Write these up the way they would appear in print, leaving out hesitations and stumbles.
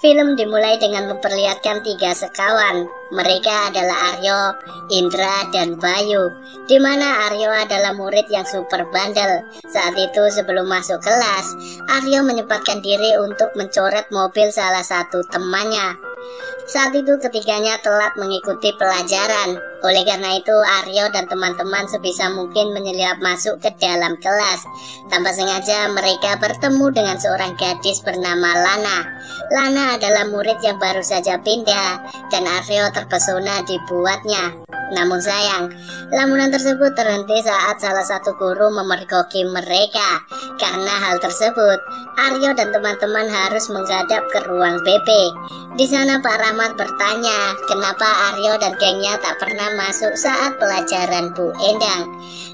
Film dimulai dengan memperlihatkan 3 sekawan. Mereka adalah Aryo, Indra, dan Bayu, di mana Aryo adalah murid yang super bandel. Saat itu sebelum masuk kelas, Aryo menyempatkan diri untuk mencoret mobil salah satu temannya. Saat itu ketiganya telat mengikuti pelajaran. Oleh karena itu Aryo dan teman-teman sebisa mungkin menyelip masuk ke dalam kelas. Tanpa sengaja mereka bertemu dengan seorang gadis bernama Lana. Lana adalah murid yang baru saja pindah dan Aryo terpesona dibuatnya. Namun sayang, lamunan tersebut terhenti saat salah satu guru memergoki mereka. Karena hal tersebut, Aryo dan teman-teman harus menghadap ke ruang BP. Di sana Pak Rahmat bertanya, kenapa Aryo dan gengnya tak pernah masuk saat pelajaran Bu Endang.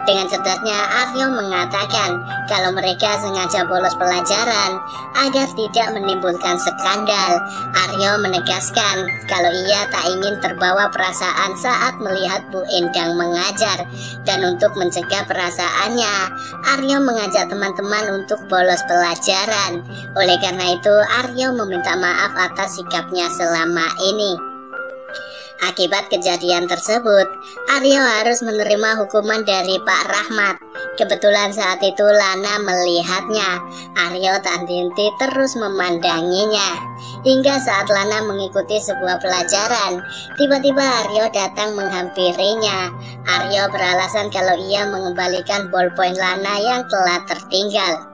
Dengan cerdasnya Aryo mengatakan kalau mereka sengaja bolos pelajaran agar tidak menimbulkan skandal. Aryo menegaskan kalau ia tak ingin terbawa perasaan saat melihat Bu Endang mengajar, dan untuk mencegah perasaannya, Aryo mengajak teman-teman untuk bolos pelajaran. Oleh karena itu Aryo meminta maaf atas sikapnya selama ini. Akibat kejadian tersebut, Aryo harus menerima hukuman dari Pak Rahmat. Kebetulan saat itu Lana melihatnya. Aryo tak henti terus memandanginya. Hingga saat Lana mengikuti sebuah pelajaran, tiba-tiba Aryo datang menghampirinya. Aryo beralasan kalau ia mengembalikan ballpoint Lana yang telah tertinggal.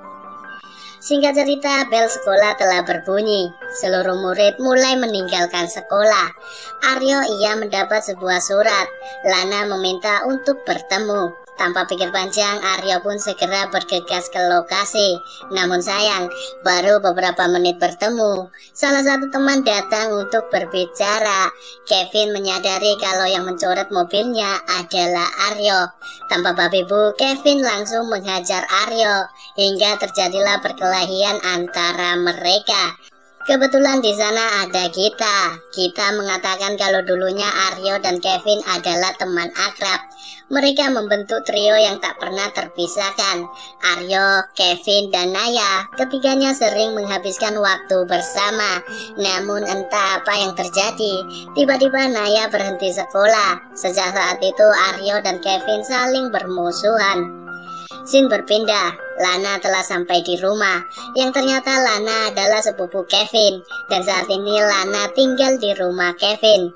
Singkat cerita, bel sekolah telah berbunyi. Seluruh murid mulai meninggalkan sekolah. Aryo ia mendapat sebuah surat. Lana meminta untuk bertemu. Tanpa pikir panjang, Aryo pun segera bergegas ke lokasi. Namun sayang, baru beberapa menit bertemu, salah satu teman datang untuk berbicara. Kevin menyadari kalau yang mencoret mobilnya adalah Aryo. Tanpa babi bu, Kevin langsung menghajar Aryo, hingga terjadilah perkelahian antara mereka. Kebetulan di sana ada Gita. Gita mengatakan kalau dulunya Aryo dan Kevin adalah teman akrab. Mereka membentuk trio yang tak pernah terpisahkan. Aryo, Kevin, dan Naya, ketiganya sering menghabiskan waktu bersama. Namun entah apa yang terjadi, tiba-tiba Naya berhenti sekolah. Sejak saat itu Aryo dan Kevin saling bermusuhan. Scene berpindah, Lana telah sampai di rumah, yang ternyata Lana adalah sepupu Kevin, dan saat ini Lana tinggal di rumah Kevin.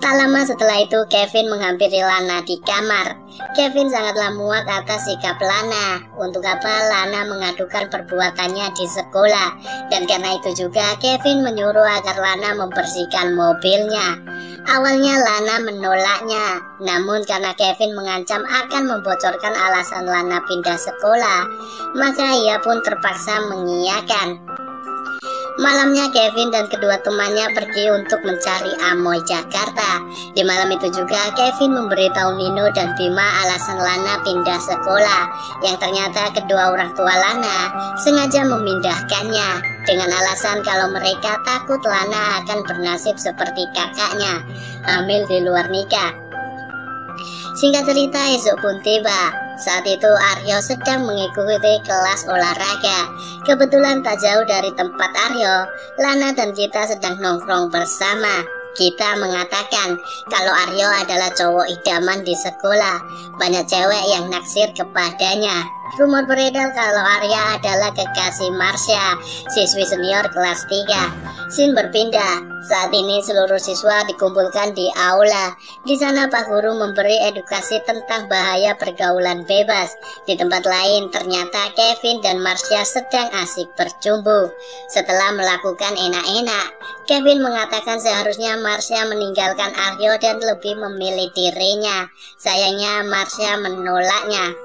Tak lama setelah itu Kevin menghampiri Lana di kamar. Kevin sangatlah muak atas sikap Lana. Untuk apa Lana mengadukan perbuatannya di sekolah, dan karena itu juga Kevin menyuruh agar Lana membersihkan mobilnya. Awalnya Lana menolaknya, namun karena Kevin mengancam akan membocorkan alasan Lana pindah sekolah, maka ia pun terpaksa mengiyakan. Malamnya Kevin dan kedua temannya pergi untuk mencari Amoy Jakarta. Di malam itu juga Kevin memberitahu Nino dan Bima alasan Lana pindah sekolah, yang ternyata kedua orang tua Lana sengaja memindahkannya dengan alasan kalau mereka takut Lana akan bernasib seperti kakaknya, hamil di luar nikah. Singkat cerita, esok pun tiba. Saat itu Aryo sedang mengikuti kelas olahraga. Kebetulan tak jauh dari tempat Aryo, Lana dan Gita sedang nongkrong bersama. Gita mengatakan kalau Aryo adalah cowok idaman di sekolah. Banyak cewek yang naksir kepadanya. Rumor beredar kalau Arya adalah kekasih Marsha, siswi senior kelas 3. Scene berpindah. Saat ini seluruh siswa dikumpulkan di aula. Di sana Pak Guru memberi edukasi tentang bahaya pergaulan bebas. Di tempat lain ternyata Kevin dan Marsha sedang asik bercumbu. Setelah melakukan enak-enak, Kevin mengatakan seharusnya Marsha meninggalkan Aryo dan lebih memilih dirinya. Sayangnya Marsha menolaknya.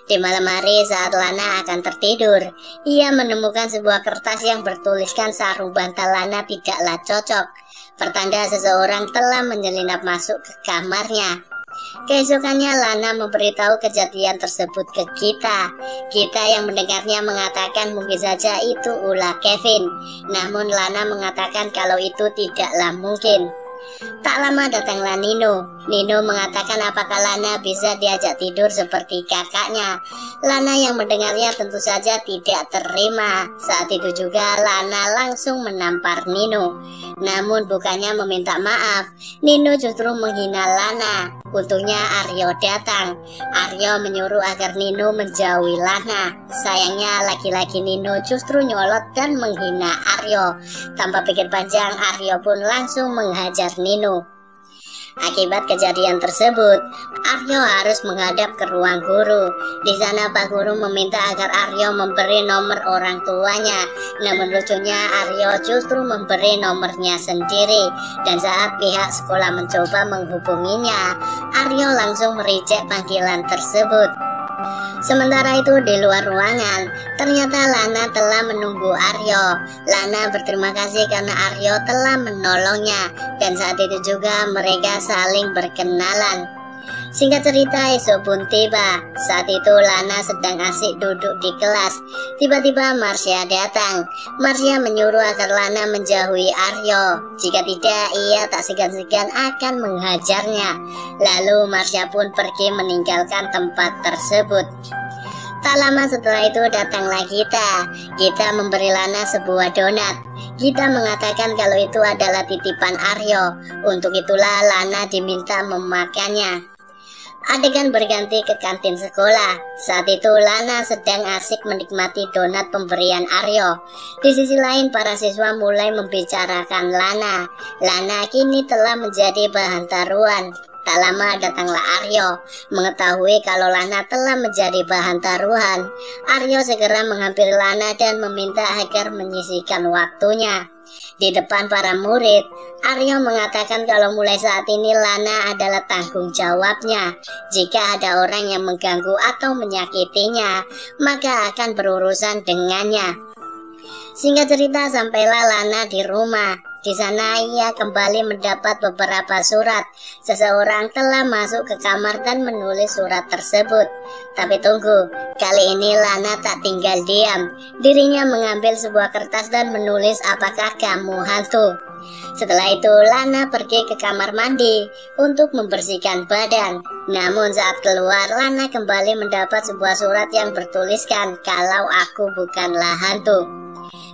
Di malam hari saat Lana akan tertidur, ia menemukan sebuah kertas yang bertuliskan sarung bantal Lana tidaklah cocok. Pertanda seseorang telah menyelinap masuk ke kamarnya. Keesokannya Lana memberitahu kejadian tersebut ke Gita. Gita yang mendengarnya mengatakan mungkin saja itu ulah Kevin. Namun Lana mengatakan kalau itu tidaklah mungkin. Tak lama datanglah Nino. Nino mengatakan apakah Lana bisa diajak tidur seperti kakaknya. Lana yang mendengarnya tentu saja tidak terima. Saat itu juga Lana langsung menampar Nino. Namun bukannya meminta maaf, Nino justru menghina Lana. Untungnya Aryo datang. Aryo menyuruh agar Nino menjauhi Lana. Sayangnya laki-laki Nino justru nyolot dan menghina Aryo. Tanpa pikir panjang, Aryo pun langsung menghajar Nino. Akibat kejadian tersebut, Aryo harus menghadap ke ruang guru. Di sana Pak Guru meminta agar Aryo memberi nomor orang tuanya. Namun lucunya Aryo justru memberi nomornya sendiri. Dan saat pihak sekolah mencoba menghubunginya, Aryo langsung mereject panggilan tersebut. Sementara itu di luar ruangan, ternyata Lana telah menunggu Aryo. Lana berterima kasih karena Aryo telah menolongnya, dan saat itu juga mereka saling berkenalan. Singkat cerita, esok pun tiba. Saat itu Lana sedang asik duduk di kelas. Tiba-tiba Marsha datang. Marsha menyuruh agar Lana menjauhi Aryo. Jika tidak, ia tak segan-segan akan menghajarnya. Lalu Marsha pun pergi meninggalkan tempat tersebut. Tak lama setelah itu datanglah Gita. Gita memberi Lana sebuah donat. Gita mengatakan kalau itu adalah titipan Aryo. Untuk itulah Lana diminta memakannya. Adegan berganti ke kantin sekolah. Saat itu Lana sedang asik menikmati donat pemberian Aryo. Di sisi lain para siswa mulai membicarakan Lana. Lana kini telah menjadi bahan taruhan. Tak lama datanglah Aryo. Mengetahui kalau Lana telah menjadi bahan taruhan, Aryo segera menghampiri Lana dan meminta agar menyisihkan waktunya. Di depan para murid, Aryo mengatakan kalau mulai saat ini Lana adalah tanggung jawabnya. Jika ada orang yang mengganggu atau menyakitinya, maka akan berurusan dengannya. Singkat cerita, sampailah Lana di rumah. Di sana ia kembali mendapat beberapa surat. Seseorang telah masuk ke kamar dan menulis surat tersebut. Tapi tunggu, kali ini Lana tak tinggal diam. Dirinya mengambil sebuah kertas dan menulis apakah kamu hantu. Setelah itu Lana pergi ke kamar mandi untuk membersihkan badan. Namun saat keluar, Lana kembali mendapat sebuah surat yang bertuliskan kalau aku bukanlah hantu.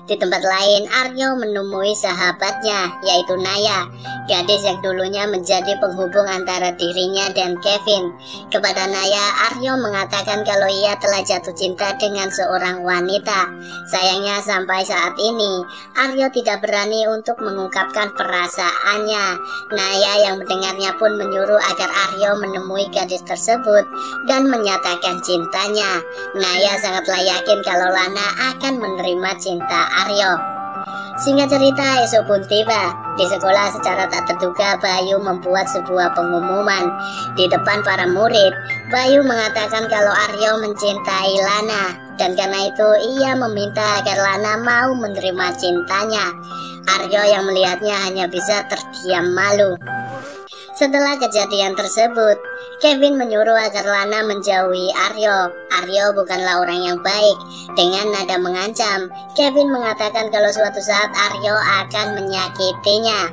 Di tempat lain, Aryo menemui sahabatnya, yaitu Naya, gadis yang dulunya menjadi penghubung antara dirinya dan Kevin. Kepada Naya, Aryo mengatakan kalau ia telah jatuh cinta dengan seorang wanita. Sayangnya sampai saat ini, Aryo tidak berani untuk mengungkapkan perasaannya. Naya yang mendengarnya pun menyuruh agar Aryo menemui gadis tersebut dan menyatakan cintanya. Naya sangatlah yakin kalau Lana akan menerima cinta Aryo. Singkat cerita, esok pun tiba. Di sekolah secara tak terduga Bayu membuat sebuah pengumuman. Di depan para murid, Bayu mengatakan kalau Aryo mencintai Lana. Dan karena itu ia meminta agar Lana mau menerima cintanya. Aryo yang melihatnya hanya bisa terdiam malu. Setelah kejadian tersebut, Kevin menyuruh agar Lana menjauhi Aryo. Aryo bukanlah orang yang baik. Dengan nada mengancam, Kevin mengatakan kalau suatu saat Aryo akan menyakitinya.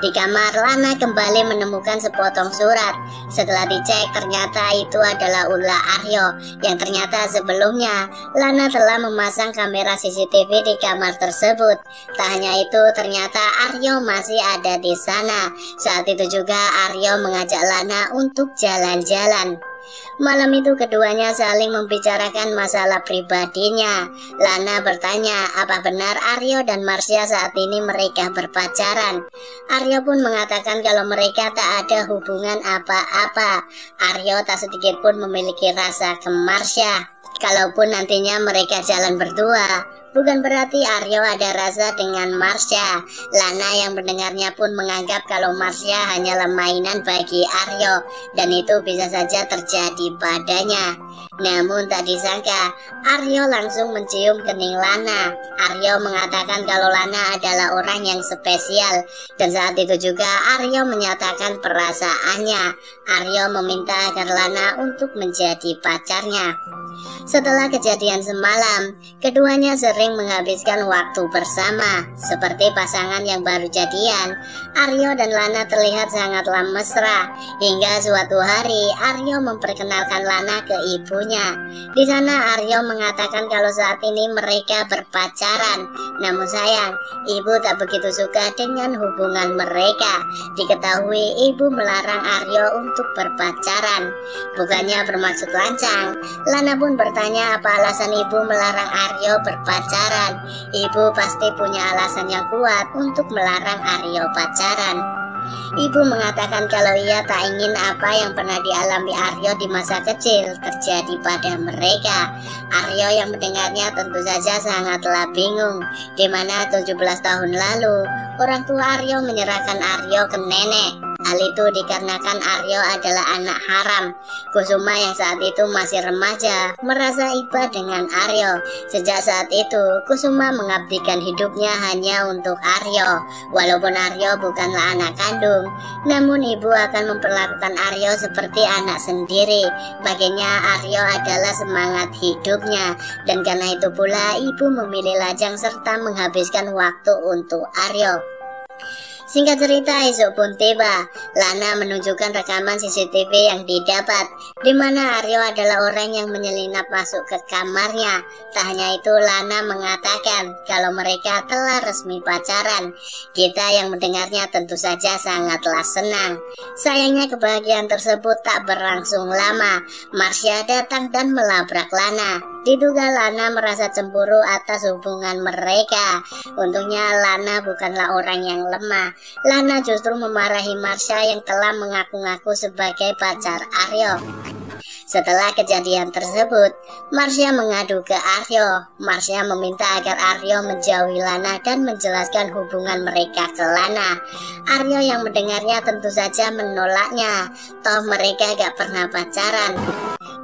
Di kamar, Lana kembali menemukan sepotong surat. Setelah dicek, ternyata itu adalah ulah Aryo. Yang ternyata sebelumnya, Lana telah memasang kamera CCTV di kamar tersebut. Tak hanya itu, ternyata Aryo masih ada di sana. Saat itu juga Aryo mengajak Lana untuk jalan-jalan. Malam itu keduanya saling membicarakan masalah pribadinya. Lana bertanya apa benar Aryo dan Marsha saat ini mereka berpacaran. Aryo pun mengatakan kalau mereka tak ada hubungan apa-apa. Aryo tak sedikit pun memiliki rasa ke Marsha. Kalaupun nantinya mereka jalan berdua, bukan berarti Aryo ada rasa dengan Marsha. Lana yang mendengarnya pun menganggap kalau Marsha hanyalah mainan bagi Aryo, dan itu bisa saja terjadi padanya. Namun tak disangka, Aryo langsung mencium kening Lana. Aryo mengatakan kalau Lana adalah orang yang spesial, dan saat itu juga Aryo menyatakan perasaannya. Aryo meminta agar Lana untuk menjadi pacarnya. Setelah kejadian semalam, keduanya sering sering menghabiskan waktu bersama. Seperti pasangan yang baru jadian, Aryo dan Lana terlihat sangatlah mesra. Hingga suatu hari Aryo memperkenalkan Lana ke ibunya. Di sana Aryo mengatakan kalau saat ini mereka berpacaran. Namun sayang, ibu tak begitu suka dengan hubungan mereka. Diketahui ibu melarang Aryo untuk berpacaran. Bukannya bermaksud lancang, Lana pun bertanya apa alasan ibu melarang Aryo berpacaran. Ibu pasti punya alasan yang kuat untuk melarang Aryo pacaran. Ibu mengatakan kalau ia tak ingin apa yang pernah dialami Aryo di masa kecil terjadi pada mereka. Aryo yang mendengarnya tentu saja sangatlah bingung, di mana 17 tahun lalu orang tua Aryo menyerahkan Aryo ke nenek. Hal itu dikarenakan Aryo adalah anak haram. Kusuma yang saat itu masih remaja merasa iba dengan Aryo. Sejak saat itu Kusuma mengabdikan hidupnya hanya untuk Aryo. Walaupun Aryo bukanlah anak kandung, namun ibu akan memperlakukan Aryo seperti anak sendiri. Baginya Aryo adalah semangat hidupnya, dan karena itu pula ibu memilih lajang serta menghabiskan waktu untuk Aryo. Singkat cerita, esok pun tiba. Lana menunjukkan rekaman CCTV yang didapat, di mana Aryo adalah orang yang menyelinap masuk ke kamarnya. Tak hanya itu, Lana mengatakan kalau mereka telah resmi pacaran. Kita yang mendengarnya tentu saja sangatlah senang. Sayangnya kebahagiaan tersebut tak berlangsung lama. Marsha datang dan melabrak Lana. Diduga Lana merasa cemburu atas hubungan mereka. Untungnya Lana bukanlah orang yang lemah. Lana justru memarahi Marsha yang telah mengaku-ngaku sebagai pacar Aryo. Setelah kejadian tersebut, Marsha mengadu ke Aryo. Marsha meminta agar Aryo menjauhi Lana dan menjelaskan hubungan mereka ke Lana. Aryo yang mendengarnya tentu saja menolaknya, toh mereka gak pernah pacaran.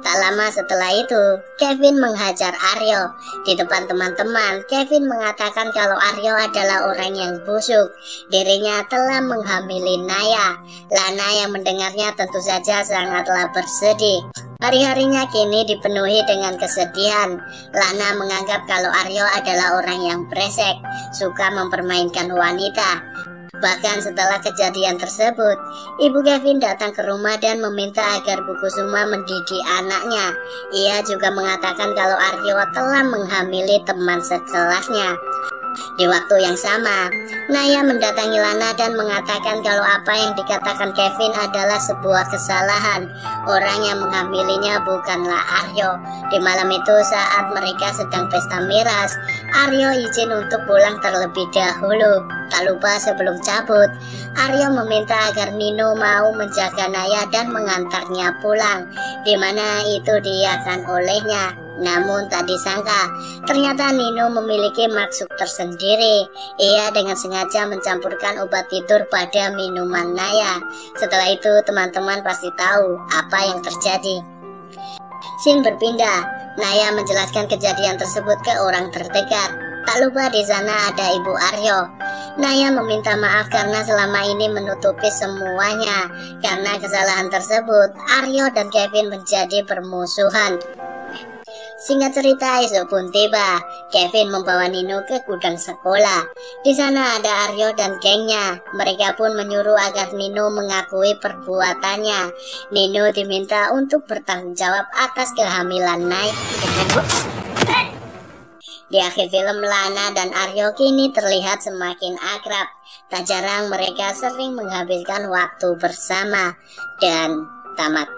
Tak lama setelah itu, Kevin menghajar Aryo. Di depan teman-teman, Kevin mengatakan kalau Aryo adalah orang yang busuk. Dirinya telah menghamili Naya. Lana yang mendengarnya tentu saja sangatlah bersedih. Hari-harinya kini dipenuhi dengan kesedihan. Lana menganggap kalau Aryo adalah orang yang brengsek, suka mempermainkan wanita. Bahkan setelah kejadian tersebut, ibu Kevin datang ke rumah dan meminta agar Bu Kusuma mendidik anaknya. Ia juga mengatakan kalau Aryo telah menghamili teman sekelasnya. Di waktu yang sama, Naya mendatangi Lana dan mengatakan kalau apa yang dikatakan Kevin adalah sebuah kesalahan. Orang yang menghamilinya bukanlah Aryo. Di malam itu saat mereka sedang pesta miras, Aryo izin untuk pulang terlebih dahulu. Tak lupa sebelum cabut, Aryo meminta agar Nino mau menjaga Naya dan mengantarnya pulang, di mana itu diiyakan olehnya. Namun tak disangka, ternyata Nino memiliki maksud tersendiri. Ia dengan sengaja mencampurkan obat tidur pada minuman Naya. Setelah itu teman-teman pasti tahu apa yang terjadi. Scene berpindah. Naya menjelaskan kejadian tersebut ke orang terdekat. Tak lupa di sana ada Ibu Aryo. Naya meminta maaf karena selama ini menutupi semuanya. Karena kesalahan tersebut, Aryo dan Kevin menjadi bermusuhan. Singkat cerita, esok pun tiba. Kevin membawa Nino ke gudang sekolah. Di sana ada Aryo dan gengnya. Mereka pun menyuruh agar Nino mengakui perbuatannya. Nino diminta untuk bertanggung jawab atas kehamilan Naya. Di akhir film, Lana dan Aryo kini terlihat semakin akrab. Tak jarang mereka sering menghabiskan waktu bersama. Dan tamat.